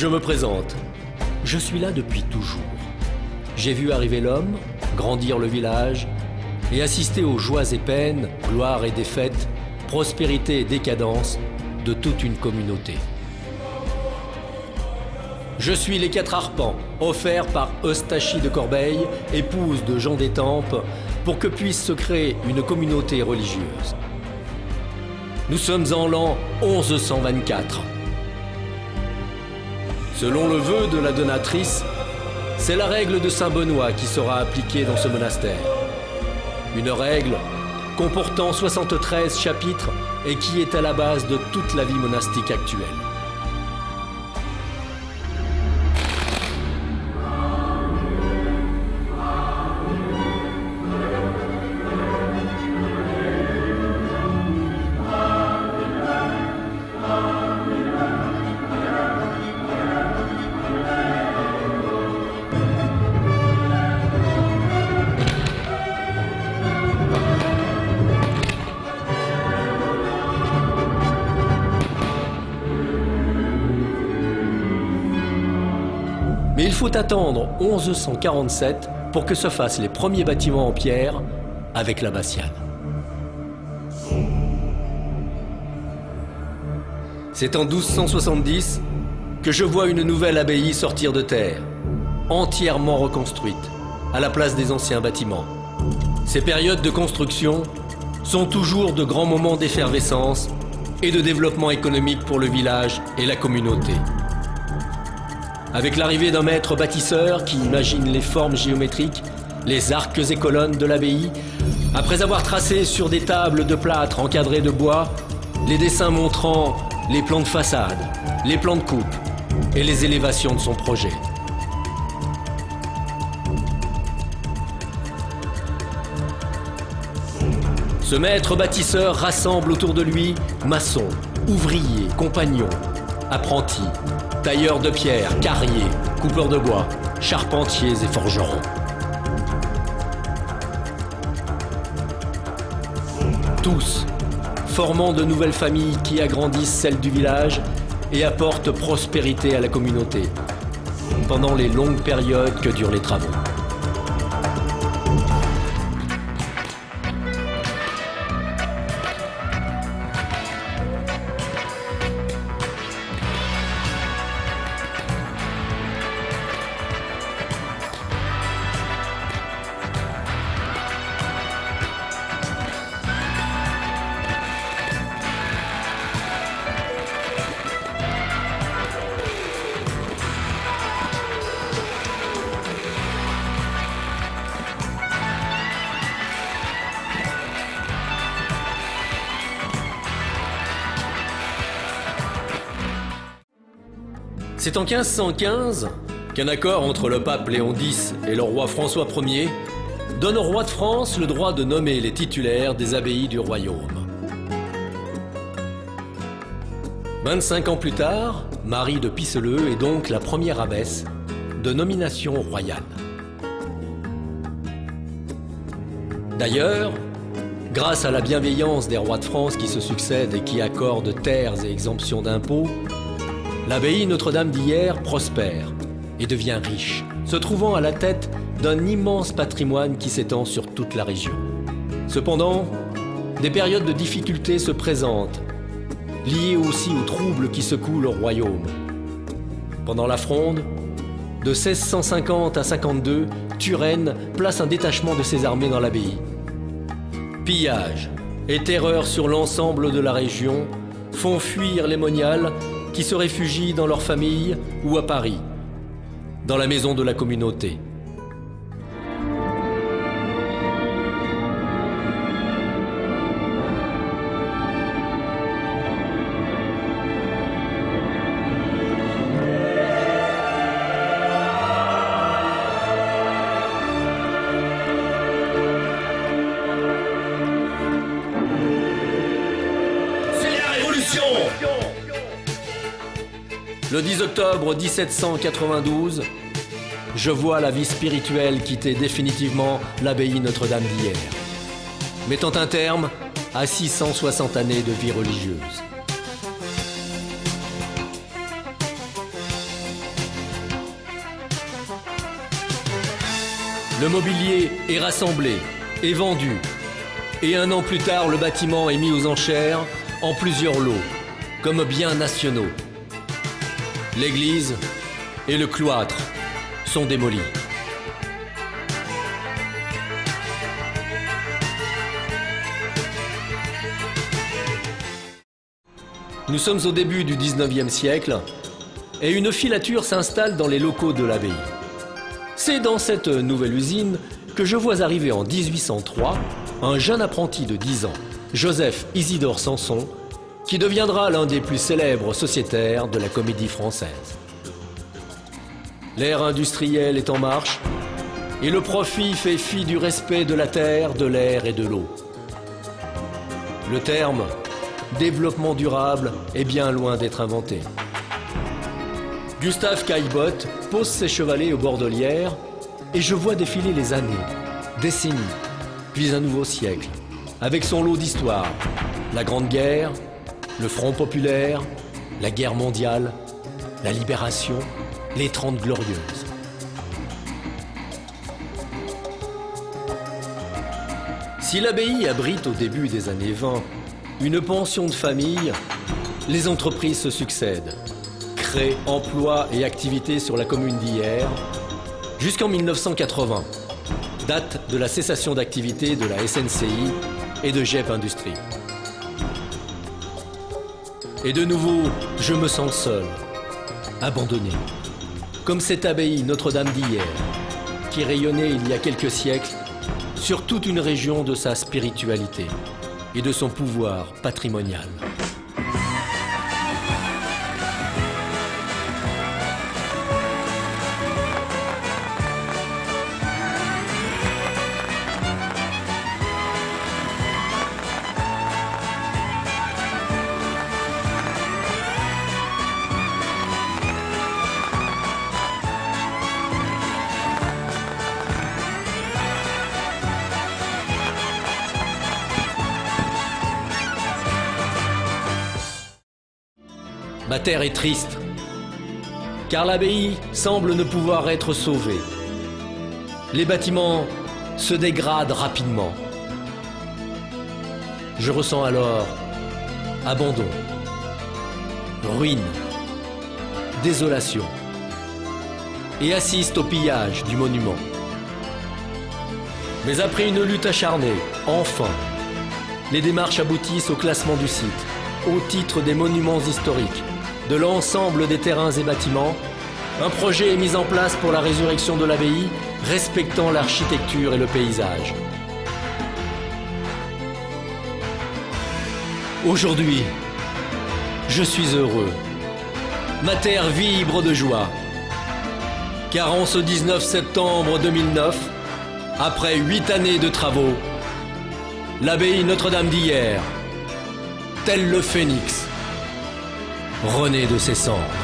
Je me présente. Je suis là depuis toujours. J'ai vu arriver l'homme, grandir le village et assister aux joies et peines, gloire et défaites, prospérité et décadence de toute une communauté. Je suis les 4 arpents offerts par Eustachie de Corbeil, épouse de Jean d'Étampes, pour que puisse se créer une communauté religieuse. Nous sommes en l'an 1124. Selon le vœu de la donatrice, c'est la règle de Saint Benoît qui sera appliquée dans ce monastère. Une règle comportant 73 chapitres et qui est à la base de toute la vie monastique actuelle. Mais il faut attendre 1147 pour que se fassent les premiers bâtiments en pierre avec l'abbatiale. C'est en 1270 que je vois une nouvelle abbaye sortir de terre, entièrement reconstruite, à la place des anciens bâtiments. Ces périodes de construction sont toujours de grands moments d'effervescence et de développement économique pour le village et la communauté. Avec l'arrivée d'un maître bâtisseur qui imagine les formes géométriques, les arcs et colonnes de l'abbaye, après avoir tracé sur des tables de plâtre encadrées de bois, les dessins montrant les plans de façade, les plans de coupe et les élévations de son projet. Ce maître bâtisseur rassemble autour de lui maçons, ouvriers, compagnons, apprentis, tailleurs de pierre, carriers, coupeurs de bois, charpentiers et forgerons. Tous formant de nouvelles familles qui agrandissent celles du village et apportent prospérité à la communauté pendant les longues périodes que durent les travaux. C'est en 1515 qu'un accord entre le pape Léon X et le roi François Ier donne au roi de France le droit de nommer les titulaires des abbayes du royaume. 25 ans plus tard, Marie de Pisseleu est donc la première abbesse de nomination royale. D'ailleurs, grâce à la bienveillance des rois de France qui se succèdent et qui accordent terres et exemptions d'impôts, l'abbaye Notre-Dame d'hier prospère et devient riche, se trouvant à la tête d'un immense patrimoine qui s'étend sur toute la région. Cependant, des périodes de difficultés se présentent, liées aussi aux troubles qui secouent le royaume. Pendant la Fronde, de 1650 à 52, Turenne place un détachement de ses armées dans l'abbaye. Pillage et terreur sur l'ensemble de la région font fuir les moniales qui se réfugient dans leur famille ou à Paris, dans la maison de la communauté. Le 10 octobre 1792, je vois la vie spirituelle quitter définitivement l'abbaye Notre-Dame d'hier, mettant un terme à 660 années de vie religieuse. Le mobilier est rassemblé et vendu. Et un an plus tard, le bâtiment est mis aux enchères en plusieurs lots, comme biens nationaux. L'église et le cloître sont démolis. Nous sommes au début du 19e siècle et une filature s'installe dans les locaux de l'abbaye. C'est dans cette nouvelle usine que je vois arriver en 1803 un jeune apprenti de 10 ans, Joseph Isidore Sanson, qui deviendra l'un des plus célèbres sociétaires de la Comédie Française. L'ère industrielle est en marche et le profit fait fi du respect de la terre, de l'air et de l'eau. Le terme développement durable est bien loin d'être inventé. Gustave Caillebotte pose ses chevalets au bord de l'Yerre et je vois défiler les années, décennies, puis un nouveau siècle, avec son lot d'histoires. La Grande Guerre, le Front populaire, la Guerre mondiale, la Libération, les 30 Glorieuses. Si l'abbaye abrite au début des années 20 une pension de famille, les entreprises se succèdent, créent emplois et activités sur la commune d'Hyères, jusqu'en 1980, date de la cessation d'activité de la SNCI et de GEP Industrie. Et de nouveau, je me sens seul, abandonné, comme cette abbaye Notre-Dame d'Hyères, qui rayonnait il y a quelques siècles sur toute une région de sa spiritualité et de son pouvoir patrimonial. Ma terre est triste, car l'abbaye semble ne pouvoir être sauvée. Les bâtiments se dégradent rapidement. Je ressens alors abandon, ruine, désolation, et assiste au pillage du monument. Mais après une lutte acharnée, enfin, les démarches aboutissent au classement du site, au titre des monuments historiques, de l'ensemble des terrains et bâtiments. Un projet est mis en place pour la résurrection de l'abbaye, respectant l'architecture et le paysage. Aujourd'hui, je suis heureux. Ma terre vibre de joie. Car en ce 19 septembre 2009, après 8 années de travaux, l'abbaye Notre-Dame d'Hyères, tel le phénix, renaît de ses cendres.